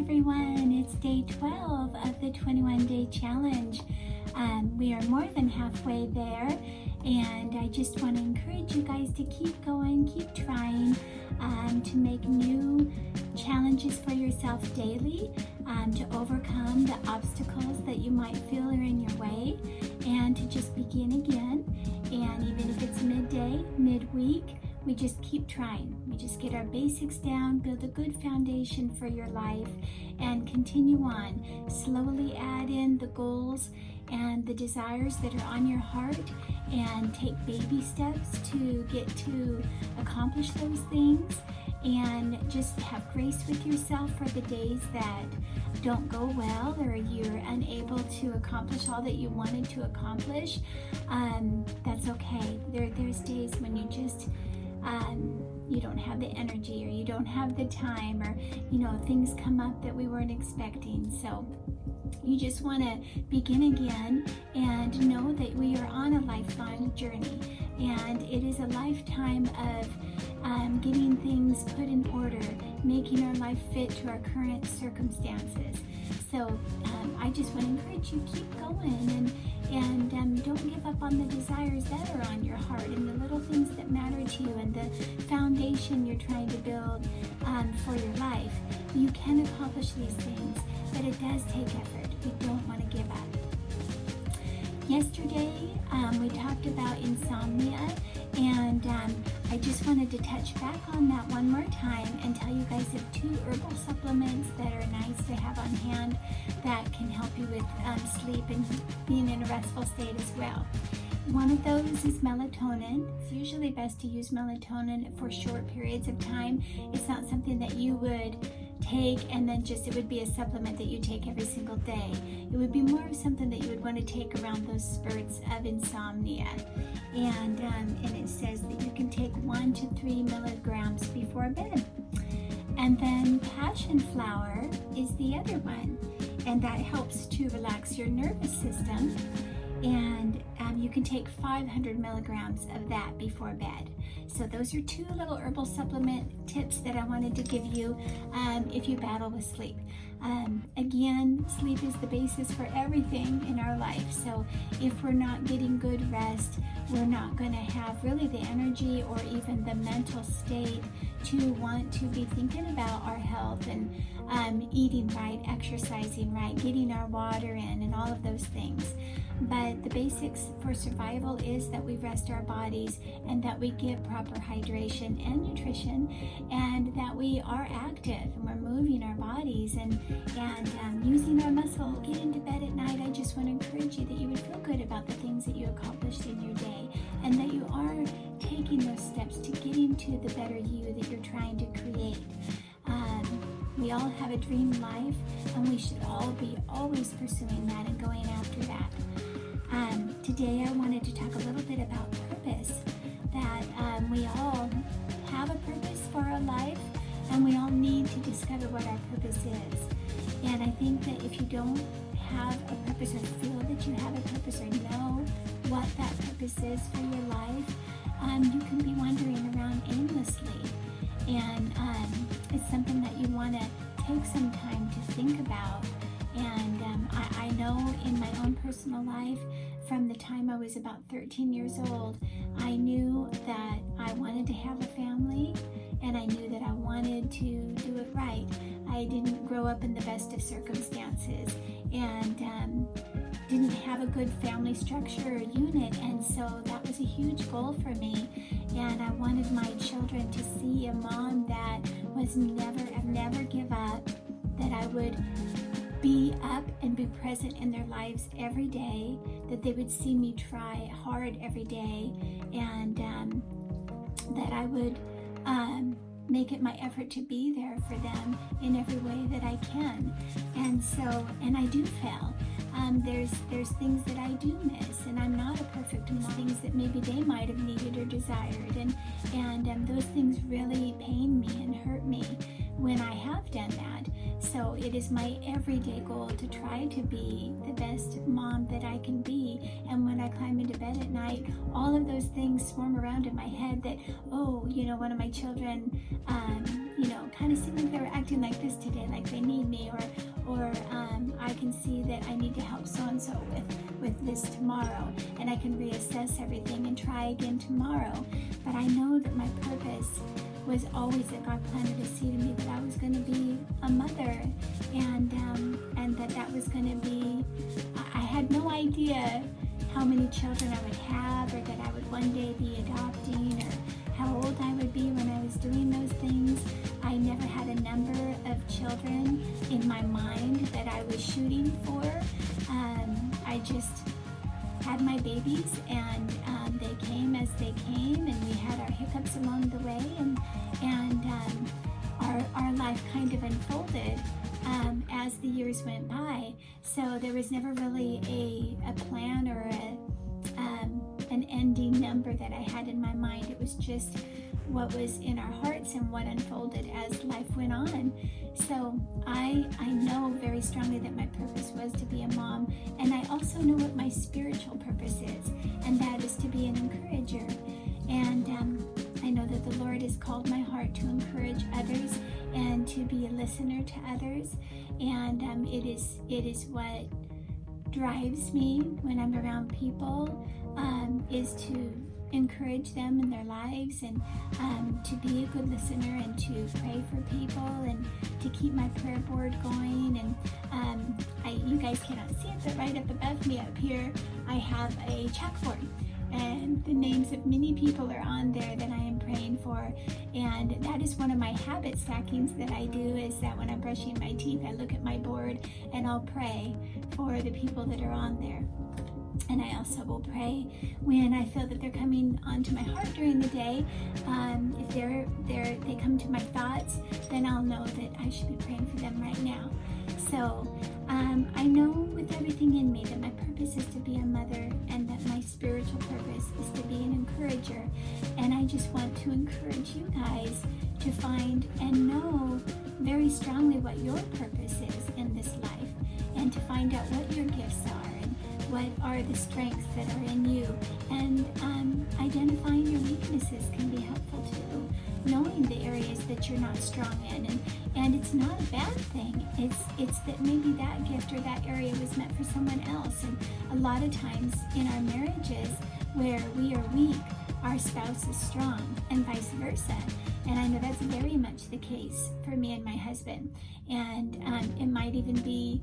everyone, it's day 12 of the 21-day challenge. We are more than halfway there, and I just want to encourage you guys to keep going, keep trying to make new challenges for yourself daily, to overcome the obstacles that you might feel are in your way, and to just begin again. And even if it's midday, midweek, we just keep trying. We just get our basics down, build a good foundation for your life, and continue on. Slowly add in the goals and the desires that are on your heart, and take baby steps to get to accomplish those things. And just have grace with yourself for the days that don't go well, or you're unable to accomplish all that you wanted to accomplish. That's okay. There's days when you just you don't have the energy, or you don't have the time, or things come up that we weren't expecting. So you just want to begin again and know that we are on a lifelong journey, and it is a lifetime of getting things put in order, making our life fit to our current circumstances. So I just want to encourage you, keep going, and don't give up on the desires that are on your heart, and the little things that matter to you, and the foundation you're trying to build for your life. You can accomplish these things, but it does take effort. You don't want to give up. Yesterday, we talked about insomnia, and I just wanted to touch back on that one more time and tell you guys of 2 herbal supplements that are nice to have on hand that can help you with sleep and being in a restful state as well. One of those is melatonin. It's usually best to use melatonin for short periods of time. It's not something that you would take and then it would be a supplement that you take every single day. It would be more of something that you would want to take around those spurts of insomnia. And it says that you can take 1 to 3 milligrams before bed. And then passion flower is the other one, and that helps to relax your nervous system. And you can take 500 milligrams of that before bed. So those are 2 little herbal supplement tips that I wanted to give you if you battle with sleep. Again, sleep is the basis for everything in our life. So if we're not getting good rest, we're not going to have really the energy or even the mental state to want to be thinking about our health and eating right, exercising right, getting our water in, and all of those things. But the basics for survival is that we rest our bodies, and that we get proper hydration and nutrition, and that we are active and we're moving our bodies and using our muscle. Get into bed at night. I just want to encourage you that you would feel good about the things that you accomplished in your day, and that you are taking those steps to getting to the better you that you're trying to create. We all have a dream life, and we should all be always pursuing that and going after that. Today I wanted to talk a little bit about purpose, that we all have a purpose for our life, and we all need to discover what our purpose is. And I think that if you don't have a purpose, or feel that you have a purpose, or know what that purpose is for your life, you can be wandering around aimlessly. And it's something that you want to take some time to think about. And I know in my own personal life, from the time I was about 13 years old, I knew that I wanted to have a family, and I knew that I wanted to do it right. I didn't grow up in the best of circumstances, and didn't have a good family structure or unit, and so that was a huge goal for me. And I wanted my children to see a mom that was never give up, that I would be up and be present in their lives every day, that they would see me try hard every day, and that I would make it my effort to be there for them in every way that I can. And I do fail. There's things that I do miss, and I'm not a perfect mom. Things that maybe they might have needed or desired, and those things really pain me and hurt me when I have done that. So it is my everyday goal to try to be the best mom that I can be. And when I climb into bed at night, all of those things swarm around in my head that, one of my children, kind of seemed like they were acting like this today, like they need me, or see that I need to help so-and-so with this tomorrow, and I can reassess everything and try again tomorrow. But I know that my purpose was always that God planted a seed in me that I was going to be a mother, and that was going to be, I had no idea how many children I would have, or that I would one day be adopting, or how old I would be when I was doing those things. I never had a number of children in my mind that I was shooting for. I just had my babies, and they came as they came, and we had our hiccups along the way, and our life kind of unfolded as the years went by. So there was never really a plan or an ending number that I had in my mind. It was just what was in our hearts and what unfolded as life went on. So I know very strongly that my purpose was to be a mom, and I also know what my spiritual purpose is, and that is to be an encourager. And I know that the Lord has called my heart to encourage others and to be a listener to others, and it is what drives me when I'm around people, is to encourage them in their lives, and to be a good listener, and to pray for people, and to keep my prayer board going. And you guys cannot see it, but right up above me up here I have a chalkboard, and the names of many people are on there that I am praying for. And that is one of my habit stackings that I do, is that when I'm brushing my teeth, I look at my board and I'll pray for the people that are on there. And I also will pray when I feel that they're coming onto my heart during the day. If they come to my thoughts, then I'll know that I should be praying for them right now. So I know with everything in me that my purpose is to be a mother, and that my spiritual purpose is to be an encourager. And I just want to encourage you guys to find and know very strongly what your purpose is in this life, and to find out what your gifts are, and what are the strengths that are in you. And identifying your weaknesses can be helpful too. Knowing the areas that you're not strong in, and it's not a bad thing. It's that maybe that gift or that area was meant for someone else. And a lot of times in our marriages where we are weak, our spouse is strong, and vice versa. And I know that's very much the case for me and my husband. And it might even be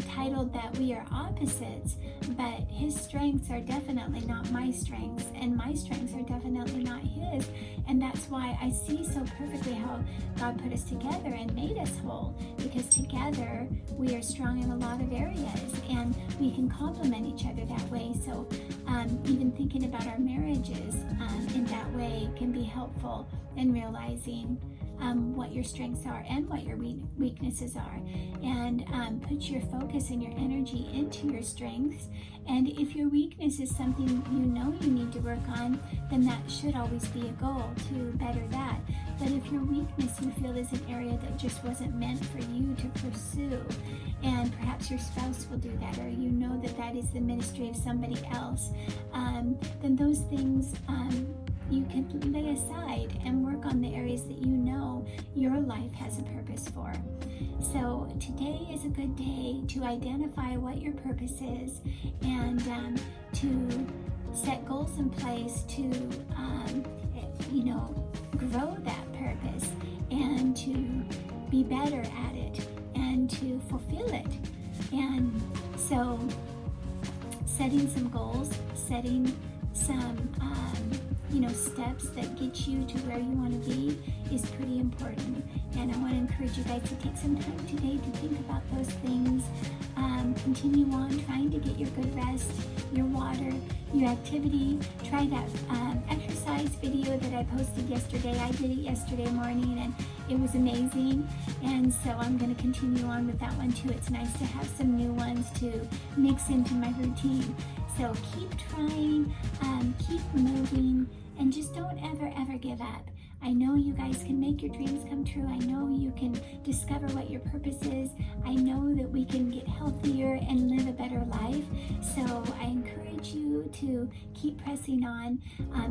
titled that we are opposites, but his strengths are definitely not my strengths, and my strengths are definitely not his. And that's why I see so perfectly how God put us together and made us whole, because together we are strong in a lot of areas, and we can complement each other that way. So even thinking about our marriages in that way can be helpful in realizing what your strengths are and what your weaknesses are, and put your focus and your energy into your strengths. And if your weakness is something you know you need to work on, then that should always be a goal to better that. But if your weakness you feel is an area that just wasn't meant for you to pursue, and perhaps your spouse will do that, or you know that that is the ministry of somebody else, then those things you can lay aside and work on the areas that you know your life has a purpose for. So today is a good day to identify what your purpose is, and to set goals in place to grow that purpose, and to be better at it, and to fulfill it. And so setting some goals, setting some steps that get you to where you want to be is pretty important. And I want to encourage you guys to take some time today to think about those things. Continue on trying to get your good rest, your water, your activity. Try that exercise video that I posted yesterday. I did it yesterday morning, and it was amazing. And so I'm going to continue on with that one too. It's nice to have some new ones to mix into my routine. So keep trying, keep moving, and just don't ever give up. I know you guys can make your dreams come true. I know you can discover what your purpose is. I know that we can get healthier and live a better life. So I encourage you to keep pressing on.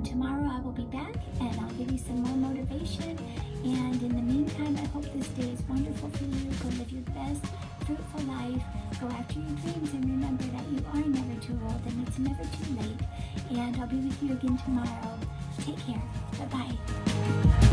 Tomorrow I will be back and I'll give you some more motivation. And in the meantime, I hope this day is wonderful for you. Go live your best, fruitful life. Go after your dreams and remember that you are never too old and it's never too late. And I'll be with you again tomorrow. Take care. Bye-bye.